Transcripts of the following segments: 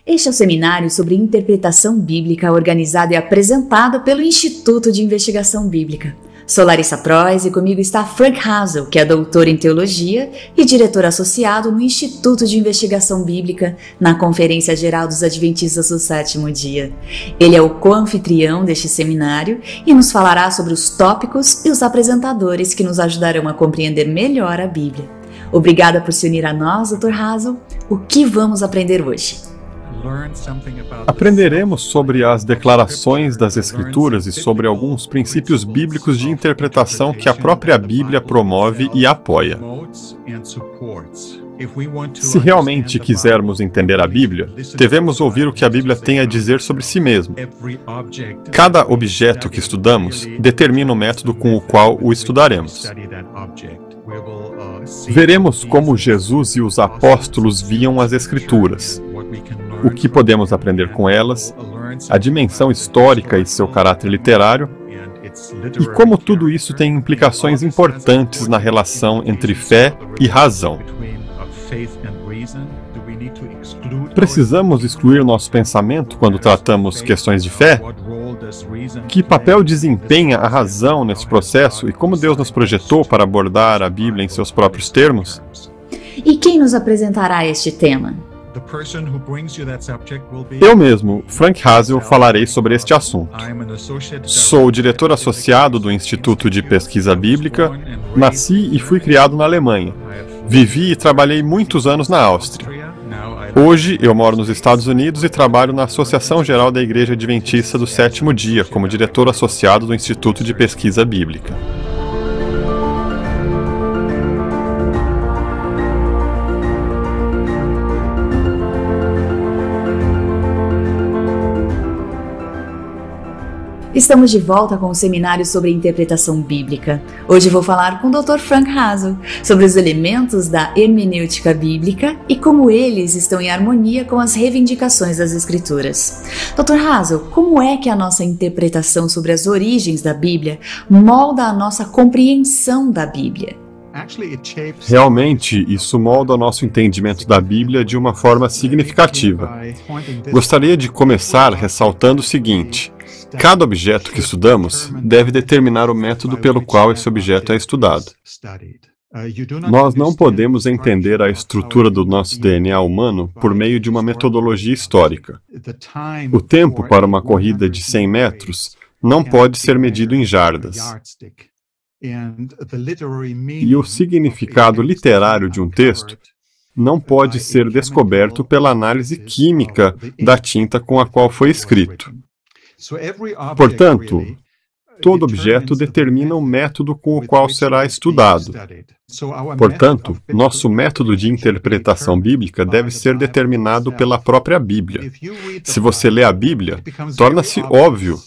Este é o seminário sobre interpretação bíblica organizado e apresentado pelo Instituto de Investigação Bíblica. Sou Larissa Prois e comigo está Frank Hazel, que é doutor em teologia e diretor associado no Instituto de Investigação Bíblica na Conferência Geral dos Adventistas do Sétimo Dia. Ele é o co-anfitrião deste seminário e nos falará sobre os tópicos e os apresentadores que nos ajudarão a compreender melhor a Bíblia. Obrigada por se unir a nós, Dr. Hazel. O que vamos aprender hoje? Aprenderemos sobre as declarações das Escrituras e sobre alguns princípios bíblicos de interpretação que a própria Bíblia promove e apoia. Se realmente quisermos entender a Bíblia, devemos ouvir o que a Bíblia tem a dizer sobre si mesma. Cada objeto que estudamos determina o método com o qual o estudaremos. Veremos como Jesus e os apóstolos viam as Escrituras, o que podemos aprender com elas, a dimensão histórica e seu caráter literário, e como tudo isso tem implicações importantes na relação entre fé e razão. Precisamos excluir nosso pensamento quando tratamos questões de fé? Que papel desempenha a razão nesse processo e como Deus nos projetou para abordar a Bíblia em seus próprios termos? E quem nos apresentará este tema? Eu mesmo, Frank Hazel, falarei sobre este assunto. Sou diretor associado do Instituto de Pesquisa Bíblica, nasci e fui criado na Alemanha. Vivi e trabalhei muitos anos na Áustria. Hoje, eu moro nos Estados Unidos e trabalho na Associação Geral da Igreja Adventista do Sétimo Dia, como diretor associado do Instituto de Pesquisa Bíblica. Estamos de volta com o seminário sobre interpretação bíblica. Hoje vou falar com o Dr. Frank Hazel sobre os elementos da hermenêutica bíblica e como eles estão em harmonia com as reivindicações das Escrituras. Dr. Hazel, como é que a nossa interpretação sobre as origens da Bíblia molda a nossa compreensão da Bíblia? Realmente, isso molda o nosso entendimento da Bíblia de uma forma significativa. Gostaria de começar ressaltando o seguinte: cada objeto que estudamos deve determinar o método pelo qual esse objeto é estudado. Nós não podemos entender a estrutura do nosso DNA humano por meio de uma metodologia histórica. O tempo para uma corrida de 100 metros não pode ser medido em jardas. E o significado literário de um texto não pode ser descoberto pela análise química da tinta com a qual foi escrito. Portanto, todo objeto determina o método com o qual será estudado. Portanto, nosso método de interpretação bíblica deve ser determinado pela própria Bíblia. Se você lê a Bíblia, torna-se óbvio,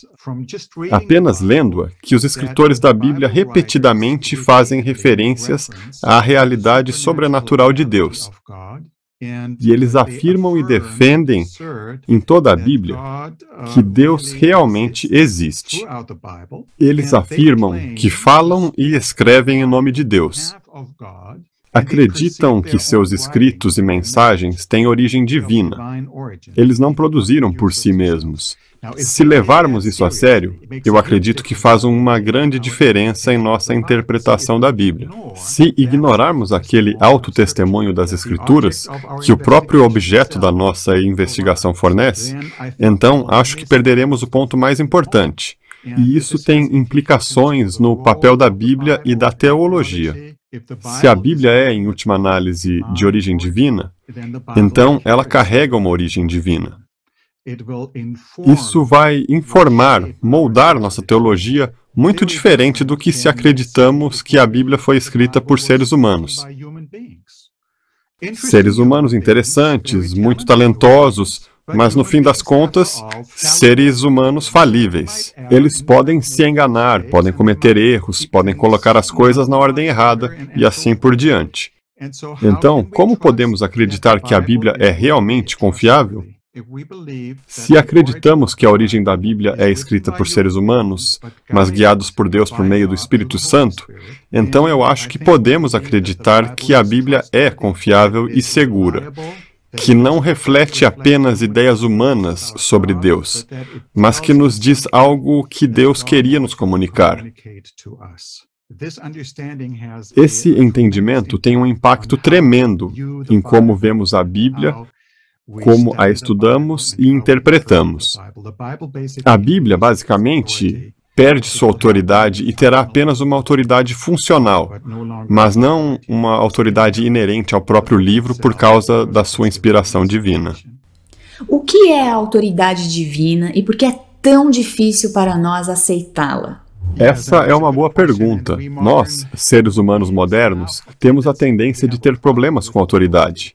apenas lendo-a, que os escritores da Bíblia repetidamente fazem referências à realidade sobrenatural de Deus. E eles afirmam e defendem em toda a Bíblia que Deus realmente existe. Eles afirmam que falam e escrevem em nome de Deus. Acreditam que seus escritos e mensagens têm origem divina. Eles não produziram por si mesmos. Se levarmos isso a sério, eu acredito que faz uma grande diferença em nossa interpretação da Bíblia. Se ignorarmos aquele autotestemunho das Escrituras, que o próprio objeto da nossa investigação fornece, então acho que perderemos o ponto mais importante. E isso tem implicações no papel da Bíblia e da teologia. Se a Bíblia é, em última análise, de origem divina, então ela carrega uma origem divina. Isso vai informar, moldar nossa teologia muito diferente do que se acreditamos que a Bíblia foi escrita por seres humanos. Seres humanos interessantes, muito talentosos, mas no fim das contas, seres humanos falíveis. Eles podem se enganar, podem cometer erros, podem colocar as coisas na ordem errada e assim por diante. Então, como podemos acreditar que a Bíblia é realmente confiável? Se acreditamos que a origem da Bíblia é escrita por seres humanos, mas guiados por Deus por meio do Espírito Santo, então eu acho que podemos acreditar que a Bíblia é confiável e segura. que não reflete apenas ideias humanas sobre Deus, mas que nos diz algo que Deus queria nos comunicar. Esse entendimento tem um impacto tremendo em como vemos a Bíblia, como a estudamos e interpretamos. A Bíblia, basicamente, perde sua autoridade e terá apenas uma autoridade funcional, mas não uma autoridade inerente ao próprio livro por causa da sua inspiração divina. O que é a autoridade divina e por que é tão difícil para nós aceitá-la? Essa é uma boa pergunta. Nós, seres humanos modernos, temos a tendência de ter problemas com a autoridade.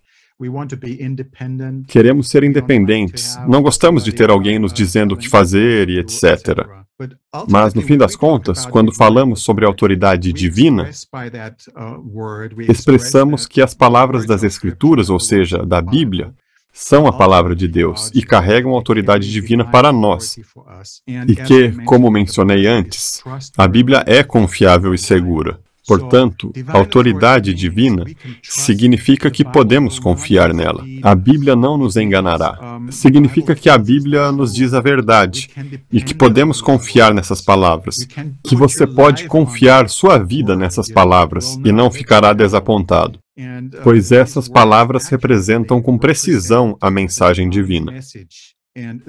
Queremos ser independentes, não gostamos de ter alguém nos dizendo o que fazer e etc. Mas, no fim das contas, quando falamos sobre a autoridade divina, expressamos que as palavras das Escrituras, ou seja, da Bíblia, são a palavra de Deus e carregam a autoridade divina para nós. E que, como mencionei antes, a Bíblia é confiável e segura. Portanto, a autoridade divina significa que podemos confiar nela. A Bíblia não nos enganará. Significa que a Bíblia nos diz a verdade e que podemos confiar nessas palavras, que você pode confiar sua vida nessas palavras e não ficará desapontado, pois essas palavras representam com precisão a mensagem divina.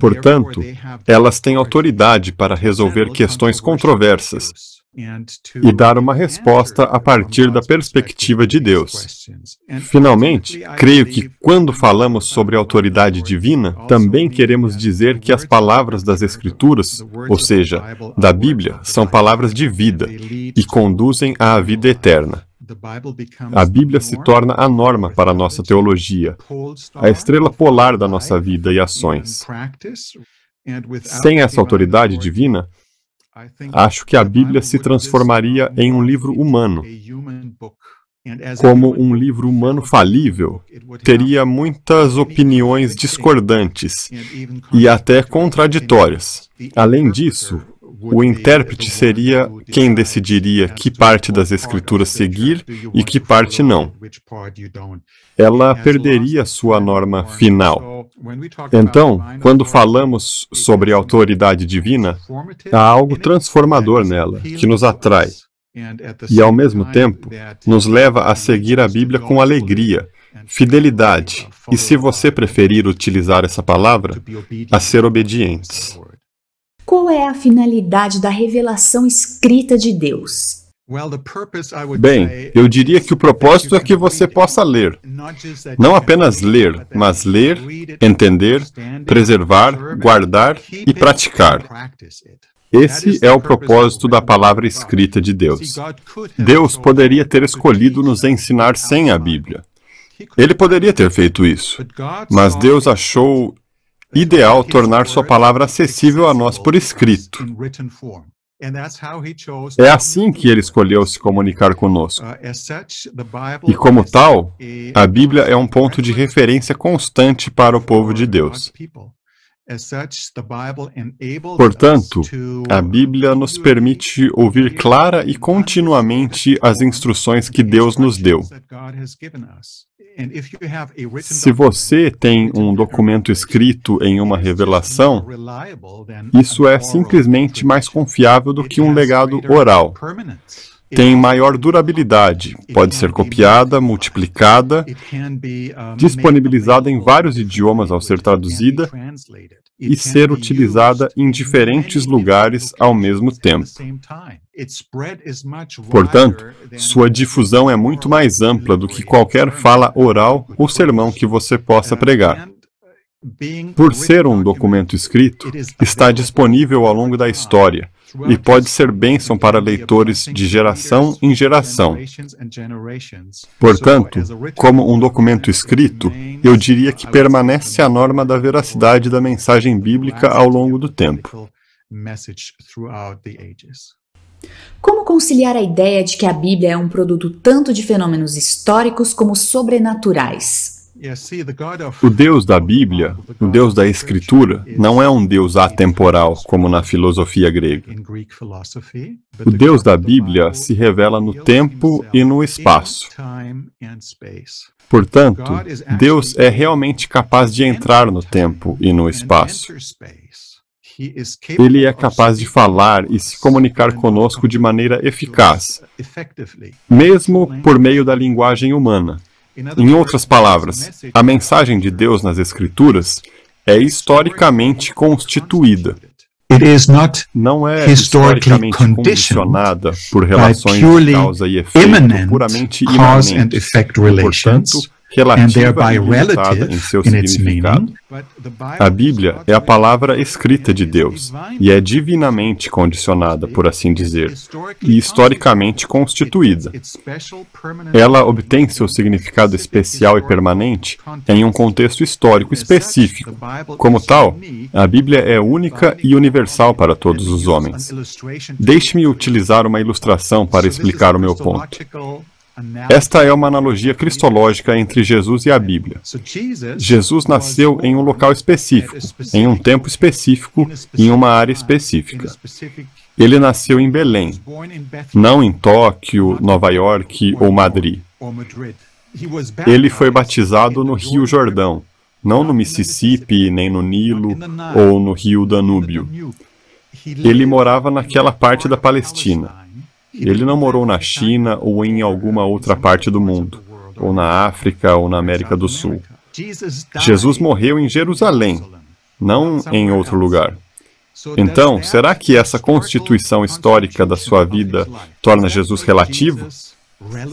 Portanto, elas têm autoridade para resolver questões controversas e dar uma resposta a partir da perspectiva de Deus. Finalmente, creio que quando falamos sobre autoridade divina, também queremos dizer que as palavras das Escrituras, ou seja, da Bíblia, são palavras de vida e conduzem à vida eterna. A Bíblia se torna a norma para a nossa teologia, a estrela polar da nossa vida e ações. Sem essa autoridade divina, acho que a Bíblia se transformaria em um livro humano. Como um livro humano falível, teria muitas opiniões discordantes e até contraditórias. Além disso, o intérprete seria quem decidiria que parte das Escrituras seguir e que parte não. Ela perderia sua norma final. Então, quando falamos sobre a autoridade divina, há algo transformador nela, que nos atrai. E, ao mesmo tempo, nos leva a seguir a Bíblia com alegria, fidelidade e, se você preferir utilizar essa palavra, a ser obedientes. Qual é a finalidade da revelação escrita de Deus? Bem, eu diria que o propósito é que você possa ler. Não apenas ler, mas ler, entender, preservar, guardar e praticar. Esse é o propósito da palavra escrita de Deus. Deus poderia ter escolhido nos ensinar sem a Bíblia. Ele poderia ter feito isso, mas Deus achou ideal tornar sua palavra acessível a nós por escrito. É assim que ele escolheu se comunicar conosco. E como tal, a Bíblia é um ponto de referência constante para o povo de Deus. Portanto, a Bíblia nos permite ouvir clara e continuamente as instruções que Deus nos deu. Se você tem um documento escrito em uma revelação, isso é simplesmente mais confiável do que um legado oral. Tem maior durabilidade, pode ser copiada, multiplicada, disponibilizada em vários idiomas ao ser traduzida e ser utilizada em diferentes lugares ao mesmo tempo. Portanto, sua difusão é muito mais ampla do que qualquer fala oral ou sermão que você possa pregar. Por ser um documento escrito, está disponível ao longo da história e pode ser bênção para leitores de geração em geração. Portanto, como um documento escrito, eu diria que permanece a norma da veracidade da mensagem bíblica ao longo do tempo. Como conciliar a ideia de que a Bíblia é um produto tanto de fenômenos históricos como sobrenaturais? O Deus da Bíblia, o Deus da Escritura, não é um Deus atemporal, como na filosofia grega. O Deus da Bíblia se revela no tempo e no espaço. Portanto, Deus é realmente capaz de entrar no tempo e no espaço. Ele é capaz de falar e se comunicar conosco de maneira eficaz, mesmo por meio da linguagem humana. Em outras palavras, a mensagem de Deus nas Escrituras é historicamente constituída. Não é historicamente condicionada por relações de causa e efeito puramente imanentes, portanto, relativa e limitada em seu significado. A Bíblia é a palavra escrita de Deus e é divinamente condicionada, por assim dizer, e historicamente constituída. Ela obtém seu significado especial e permanente em um contexto histórico específico. Como tal, a Bíblia é única e universal para todos os homens. Deixe-me utilizar uma ilustração para explicar o meu ponto. Esta é uma analogia cristológica entre Jesus e a Bíblia. Jesus nasceu em um local específico, em um tempo específico, em uma área específica. Ele nasceu em Belém, não em Tóquio, Nova York ou Madrid. Ele foi batizado no Rio Jordão, não no Mississippi, nem no Nilo ou no Rio Danúbio. Ele morava naquela parte da Palestina. Ele não morou na China ou em alguma outra parte do mundo, ou na África ou na América do Sul. Jesus morreu em Jerusalém, não em outro lugar. Então, será que essa constituição histórica da sua vida torna Jesus relativo?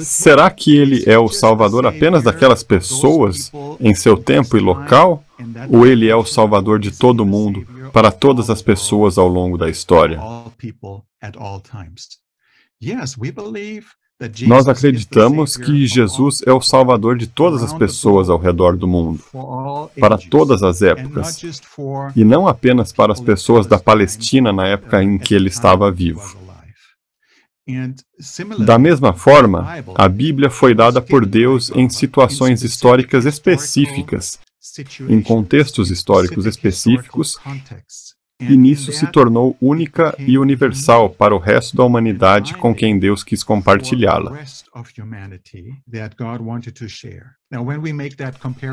Será que ele é o Salvador apenas daquelas pessoas em seu tempo e local? Ou ele é o Salvador de todo mundo, para todas as pessoas ao longo da história? Nós acreditamos que Jesus é o Salvador de todas as pessoas ao redor do mundo, para todas as épocas, e não apenas para as pessoas da Palestina na época em que ele estava vivo. Da mesma forma, a Bíblia foi dada por Deus em situações históricas específicas, em contextos históricos específicos, e nisso se tornou única e universal para o resto da humanidade com quem Deus quis compartilhá-la.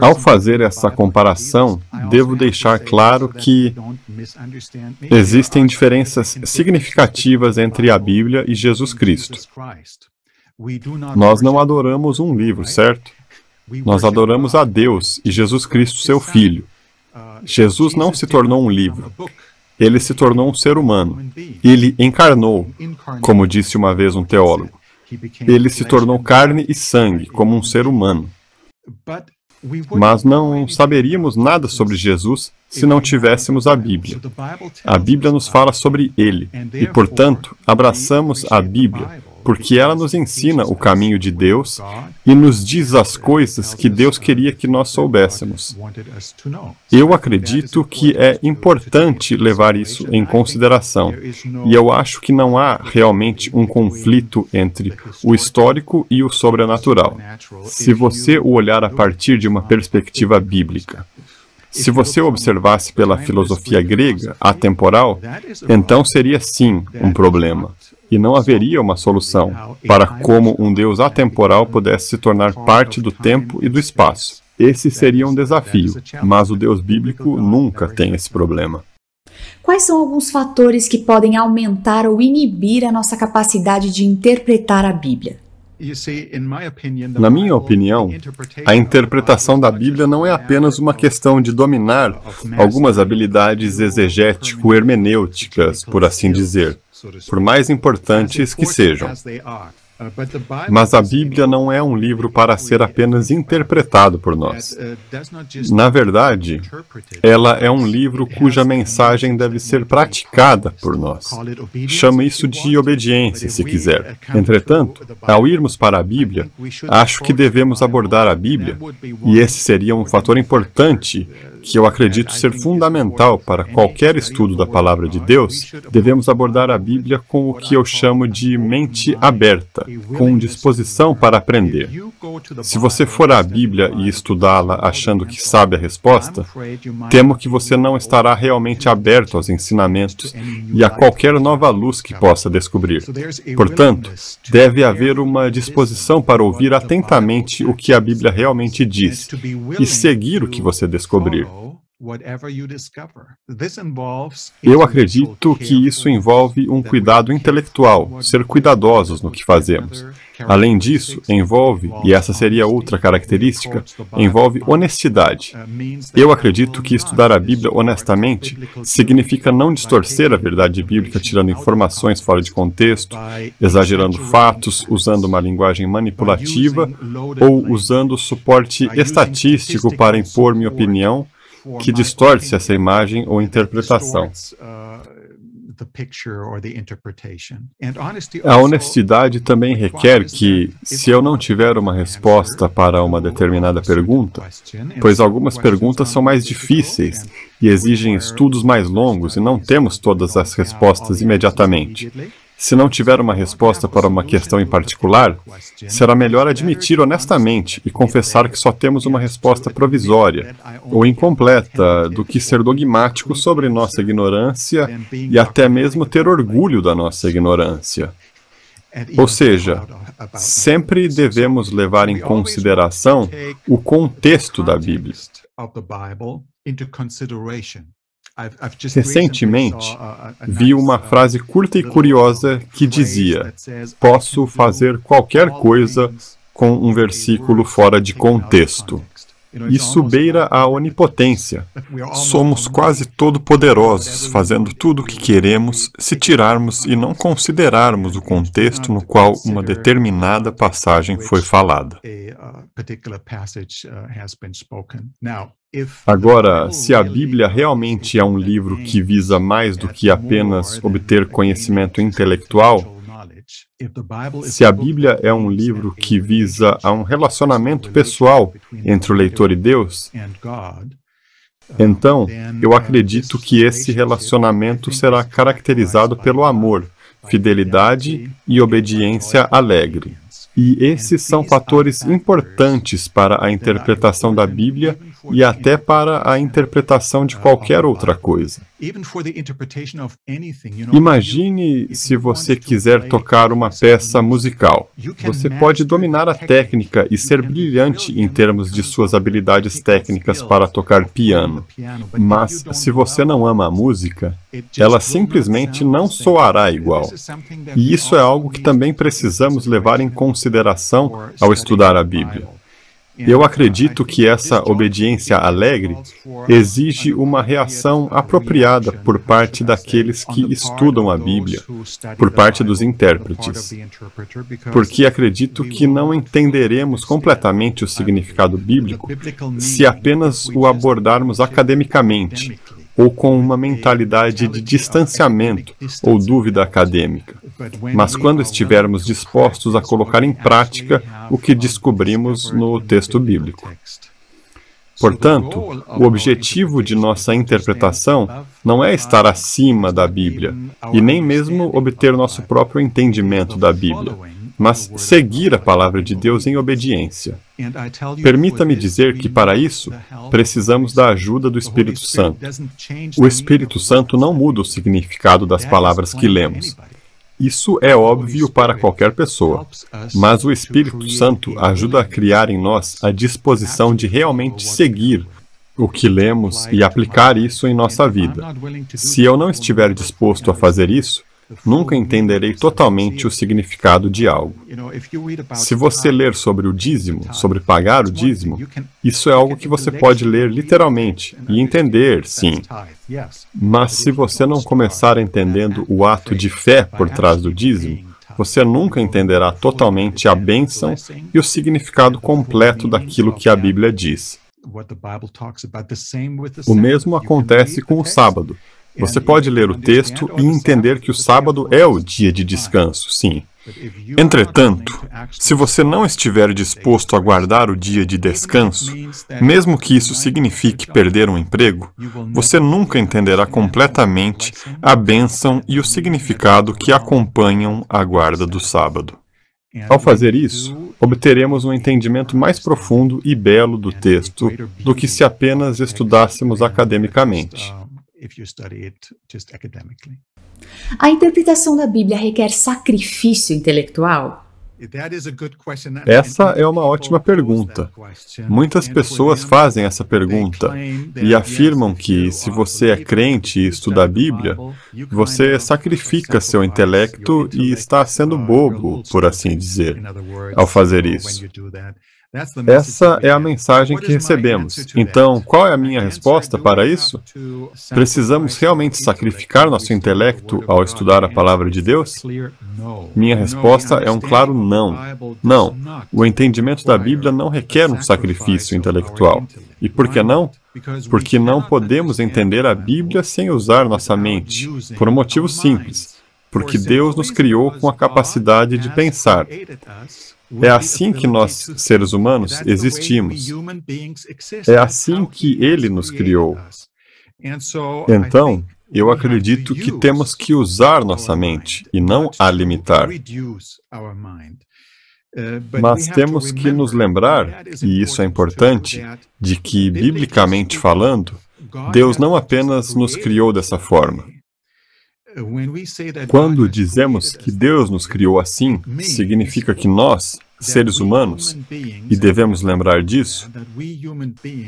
Ao fazer essa comparação, devo deixar claro que existem diferenças significativas entre a Bíblia e Jesus Cristo. Nós não adoramos um livro, certo? Nós adoramos a Deus e Jesus Cristo, seu Filho. Jesus não se tornou um livro. Ele se tornou um ser humano. Ele encarnou, como disse uma vez um teólogo. Ele se tornou carne e sangue, como um ser humano. Mas não saberíamos nada sobre Jesus se não tivéssemos a Bíblia. A Bíblia nos fala sobre ele, e, portanto, abraçamos a Bíblia, porque ela nos ensina o caminho de Deus e nos diz as coisas que Deus queria que nós soubéssemos. Eu acredito que é importante levar isso em consideração, e eu acho que não há realmente um conflito entre o histórico e o sobrenatural, se você o olhar a partir de uma perspectiva bíblica. Se você observasse pela filosofia grega, atemporal, então seria sim um problema. E não haveria uma solução para como um Deus atemporal pudesse se tornar parte do tempo e do espaço. Esse seria um desafio, mas o Deus bíblico nunca tem esse problema. Quais são alguns fatores que podem aumentar ou inibir a nossa capacidade de interpretar a Bíblia? Na minha opinião, a interpretação da Bíblia não é apenas uma questão de dominar algumas habilidades exegético-hermenêuticas, por assim dizer, por mais importantes que sejam. Mas a Bíblia não é um livro para ser apenas interpretado por nós. Na verdade, ela é um livro cuja mensagem deve ser praticada por nós. Chame isso de obediência, se quiser. Entretanto, ao irmos para a Bíblia, acho que devemos abordar a Bíblia, e esse seria um fator importante que eu acredito ser fundamental para qualquer estudo da Palavra de Deus. Devemos abordar a Bíblia com o que eu chamo de mente aberta. com disposição para aprender. Se você for à Bíblia e estudá-la achando que sabe a resposta, temo que você não estará realmente aberto aos ensinamentos e a qualquer nova luz que possa descobrir. Portanto, deve haver uma disposição para ouvir atentamente o que a Bíblia realmente diz e seguir o que você descobrir. Eu acredito que isso envolve um cuidado intelectual, ser cuidadosos no que fazemos. Além disso, envolve, e essa seria outra característica, envolve honestidade. Eu acredito que estudar a Bíblia honestamente significa não distorcer a verdade bíblica tirando informações fora de contexto, exagerando fatos, usando uma linguagem manipulativa ou usando suporte estatístico para impor minha opinião, que distorce essa imagem ou interpretação. A honestidade também requer que, se eu não tiver uma resposta para uma determinada pergunta, pois algumas perguntas são mais difíceis e exigem estudos mais longos e não temos todas as respostas imediatamente. Se não tiver uma resposta para uma questão em particular, será melhor admitir honestamente e confessar que só temos uma resposta provisória ou incompleta do que ser dogmático sobre nossa ignorância e até mesmo ter orgulho da nossa ignorância. Ou seja, sempre devemos levar em consideração o contexto da Bíblia. Recentemente, vi uma frase curta e curiosa que dizia: "Posso fazer qualquer coisa com um versículo fora de contexto." Isso beira a onipotência. Somos quase todo-poderosos, fazendo tudo o que queremos se tirarmos e não considerarmos o contexto no qual uma determinada passagem foi falada. Agora, se a Bíblia realmente é um livro que visa mais do que apenas obter conhecimento intelectual, se a Bíblia é um livro que visa a um relacionamento pessoal entre o leitor e Deus, então eu acredito que esse relacionamento será caracterizado pelo amor, fidelidade e obediência alegre. E esses são fatores importantes para a interpretação da Bíblia e até para a interpretação de qualquer outra coisa. Imagine se você quiser tocar uma peça musical. Você pode dominar a técnica e ser brilhante em termos de suas habilidades técnicas para tocar piano. Mas se você não ama a música, ela simplesmente não soará igual. E isso é algo que também precisamos levar em consideração ao estudar a Bíblia. Eu acredito que essa obediência alegre exige uma reação apropriada por parte daqueles que estudam a Bíblia, por parte dos intérpretes, porque acredito que não entenderemos completamente o significado bíblico se apenas o abordarmos academicamente, ou com uma mentalidade de distanciamento ou dúvida acadêmica, mas quando estivermos dispostos a colocar em prática o que descobrimos no texto bíblico. Portanto, o objetivo de nossa interpretação não é estar acima da Bíblia, e nem mesmo obter nosso próprio entendimento da Bíblia, mas seguir a palavra de Deus em obediência. Permita-me dizer que, para isso, precisamos da ajuda do Espírito Santo. O Espírito Santo não muda o significado das palavras que lemos. Isso é óbvio para qualquer pessoa, mas o Espírito Santo ajuda a criar em nós a disposição de realmente seguir o que lemos e aplicar isso em nossa vida. Se eu não estiver disposto a fazer isso, nunca entenderei totalmente o significado de algo. Se você ler sobre o dízimo, sobre pagar o dízimo, isso é algo que você pode ler literalmente e entender, sim. Mas se você não começar entendendo o ato de fé por trás do dízimo, você nunca entenderá totalmente a bênção e o significado completo daquilo que a Bíblia diz. O mesmo acontece com o sábado. Você pode ler o texto e entender que o sábado é o dia de descanso, sim. Entretanto, se você não estiver disposto a guardar o dia de descanso, mesmo que isso signifique perder um emprego, você nunca entenderá completamente a bênção e o significado que acompanham a guarda do sábado. Ao fazer isso, obteremos um entendimento mais profundo e belo do texto do que se apenas estudássemos academicamente. A interpretação da Bíblia requer sacrifício intelectual? Essa é uma ótima pergunta. Muitas pessoas fazem essa pergunta e afirmam que, se você é crente e estuda a Bíblia, você sacrifica seu intelecto e está sendo bobo, por assim dizer, ao fazer isso. Essa é a mensagem que recebemos. Então, qual é a minha resposta para isso? Precisamos realmente sacrificar nosso intelecto ao estudar a palavra de Deus? Minha resposta é um claro não. Não, o entendimento da Bíblia não requer um sacrifício intelectual. E por que não? Porque não podemos entender a Bíblia sem usar nossa mente, por um motivo simples. Porque Deus nos criou com a capacidade de pensar. É assim que nós, seres humanos, existimos. É assim que Ele nos criou. Então, eu acredito que temos que usar nossa mente e não a limitar. Mas temos que nos lembrar, e isso é importante, de que, biblicamente falando, Deus não apenas nos criou dessa forma. Quando dizemos que Deus nos criou assim, significa que nós, seres humanos, e devemos lembrar disso,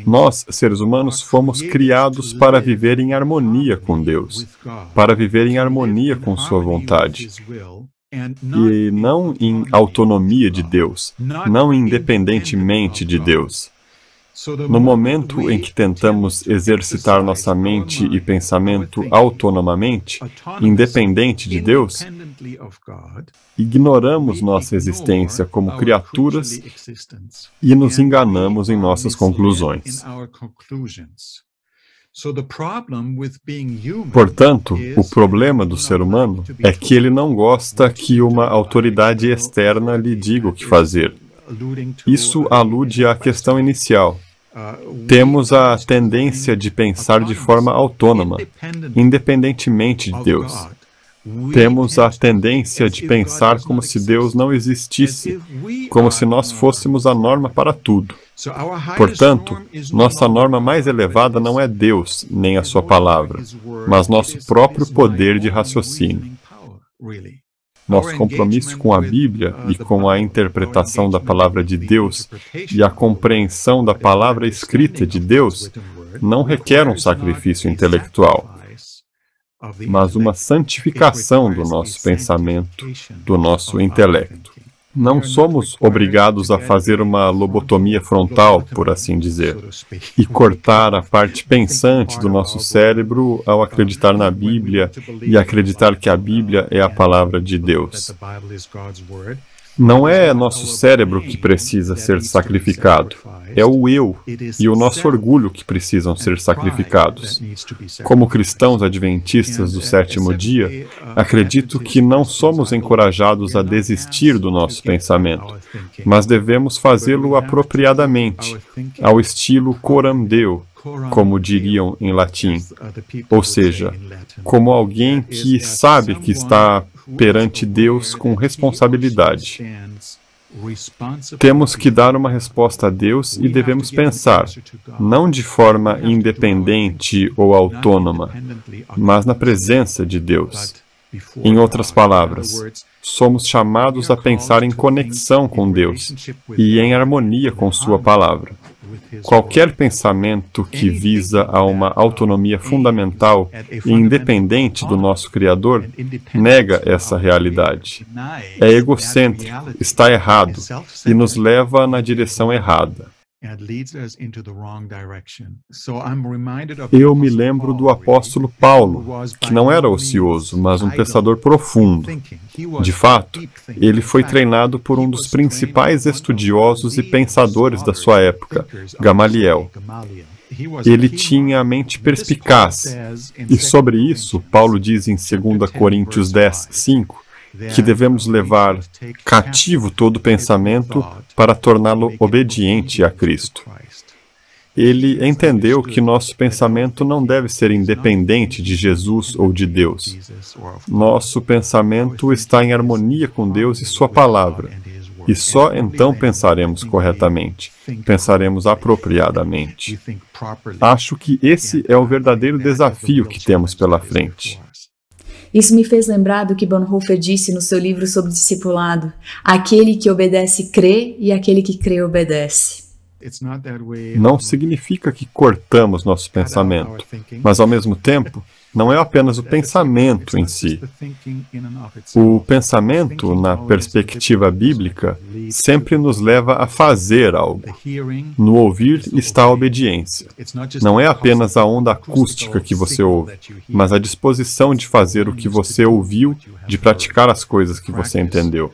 nós, seres humanos, fomos criados para viver em harmonia com Deus, para viver em harmonia com Sua vontade, e não em autonomia de Deus, não independentemente de Deus. No momento em que tentamos exercitar nossa mente e pensamento autonomamente, independente de Deus, ignoramos nossa existência como criaturas e nos enganamos em nossas conclusões. Portanto, o problema do ser humano é que ele não gosta que uma autoridade externa lhe diga o que fazer. Isso alude à questão inicial. Temos a tendência de pensar de forma autônoma, independentemente de Deus. Temos a tendência de pensar como se Deus não existisse, como se nós fôssemos a norma para tudo. Portanto, nossa norma mais elevada não é Deus, nem a Sua palavra, mas nosso próprio poder de raciocínio. Nosso compromisso com a Bíblia e com a interpretação da palavra de Deus e a compreensão da palavra escrita de Deus não requer um sacrifício intelectual, mas uma santificação do nosso pensamento, do nosso intelecto. Não somos obrigados a fazer uma lobotomia frontal, por assim dizer, e cortar a parte pensante do nosso cérebro ao acreditar na Bíblia e acreditar que a Bíblia é a palavra de Deus. Não é nosso cérebro que precisa ser sacrificado, é o eu e o nosso orgulho que precisam ser sacrificados. Como cristãos adventistas do sétimo dia, acredito que não somos encorajados a desistir do nosso pensamento, mas devemos fazê-lo apropriadamente, ao estilo coram Deo, como diriam em latim, ou seja, como alguém que sabe que está perante Deus com responsabilidade. Temos que dar uma resposta a Deus e devemos pensar, não de forma independente ou autônoma, mas na presença de Deus. Em outras palavras, somos chamados a pensar em conexão com Deus e em harmonia com Sua palavra. Qualquer pensamento que visa a uma autonomia fundamental e independente do nosso Criador nega essa realidade. É egocêntrico, está errado e nos leva na direção errada. Eu me lembro do apóstolo Paulo, que não era ocioso, mas um pensador profundo. De fato, ele foi treinado por um dos principais estudiosos e pensadores da sua época, Gamaliel. Ele tinha a mente perspicaz, e sobre isso, Paulo diz em 2 Coríntios 10, 5, que devemos levar cativo todo pensamento para torná-lo obediente a Cristo. Ele entendeu que nosso pensamento não deve ser independente de Jesus ou de Deus. Nosso pensamento está em harmonia com Deus e Sua palavra, e só então pensaremos corretamente, pensaremos apropriadamente. Acho que esse é o verdadeiro desafio que temos pela frente. Isso me fez lembrar do que Bonhoeffer disse no seu livro sobre discipulado: aquele que obedece crê e aquele que crê obedece. Não significa que cortamos nosso pensamento, mas ao mesmo tempo, não é apenas o pensamento em si. O pensamento, na perspectiva bíblica, sempre nos leva a fazer algo. No ouvir está a obediência. Não é apenas a onda acústica que você ouve, mas a disposição de fazer o que você ouviu, de praticar as coisas que você entendeu.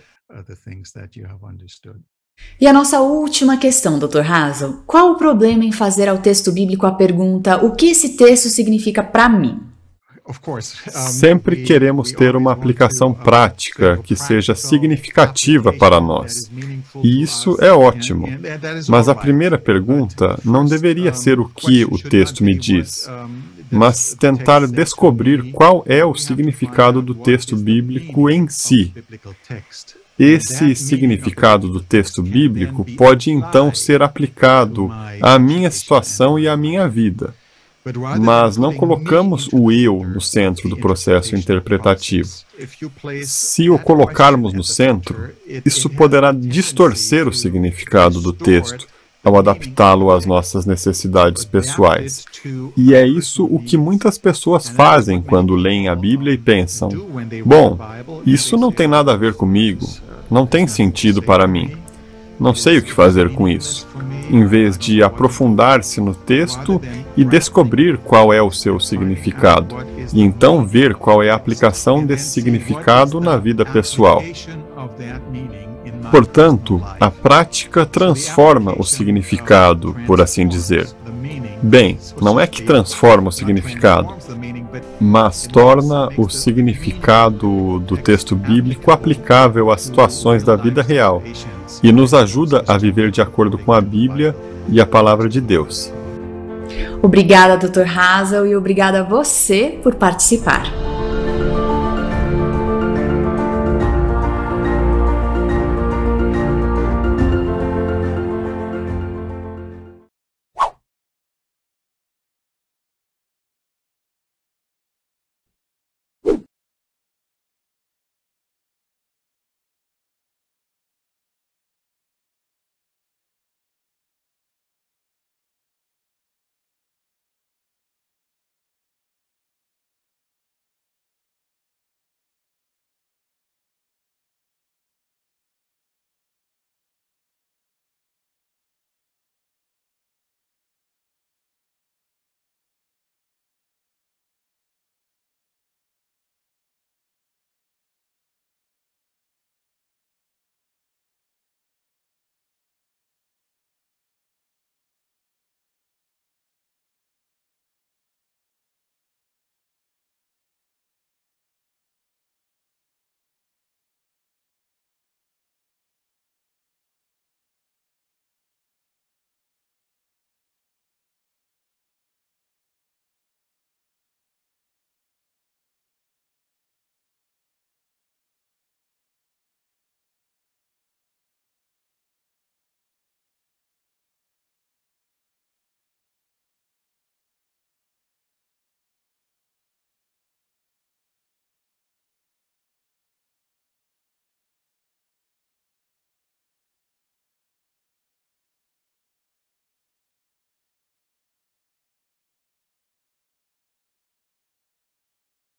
E a nossa última questão, Dr. Hazel: qual o problema em fazer ao texto bíblico a pergunta: o que esse texto significa para mim? Sempre queremos ter uma aplicação prática que seja significativa para nós. E isso é ótimo. Mas a primeira pergunta não deveria ser o que o texto me diz, mas tentar descobrir qual é o significado do texto bíblico em si. Esse significado do texto bíblico pode então ser aplicado à minha situação e à minha vida. Mas não colocamos o eu no centro do processo interpretativo. Se o colocarmos no centro, isso poderá distorcer o significado do texto ao adaptá-lo às nossas necessidades pessoais. E é isso o que muitas pessoas fazem quando leem a Bíblia e pensam: bom, isso não tem nada a ver comigo, não tem sentido para mim. Não sei o que fazer com isso, em vez de aprofundar-se no texto e descobrir qual é o seu significado, e então ver qual é a aplicação desse significado na vida pessoal. Portanto, a prática transforma o significado, por assim dizer. Bem, não é que transforma o significado, mas torna o significado do texto bíblico aplicável às situações da vida real e nos ajuda a viver de acordo com a Bíblia e a Palavra de Deus. Obrigada, Dr. Hazel, e obrigada a você por participar.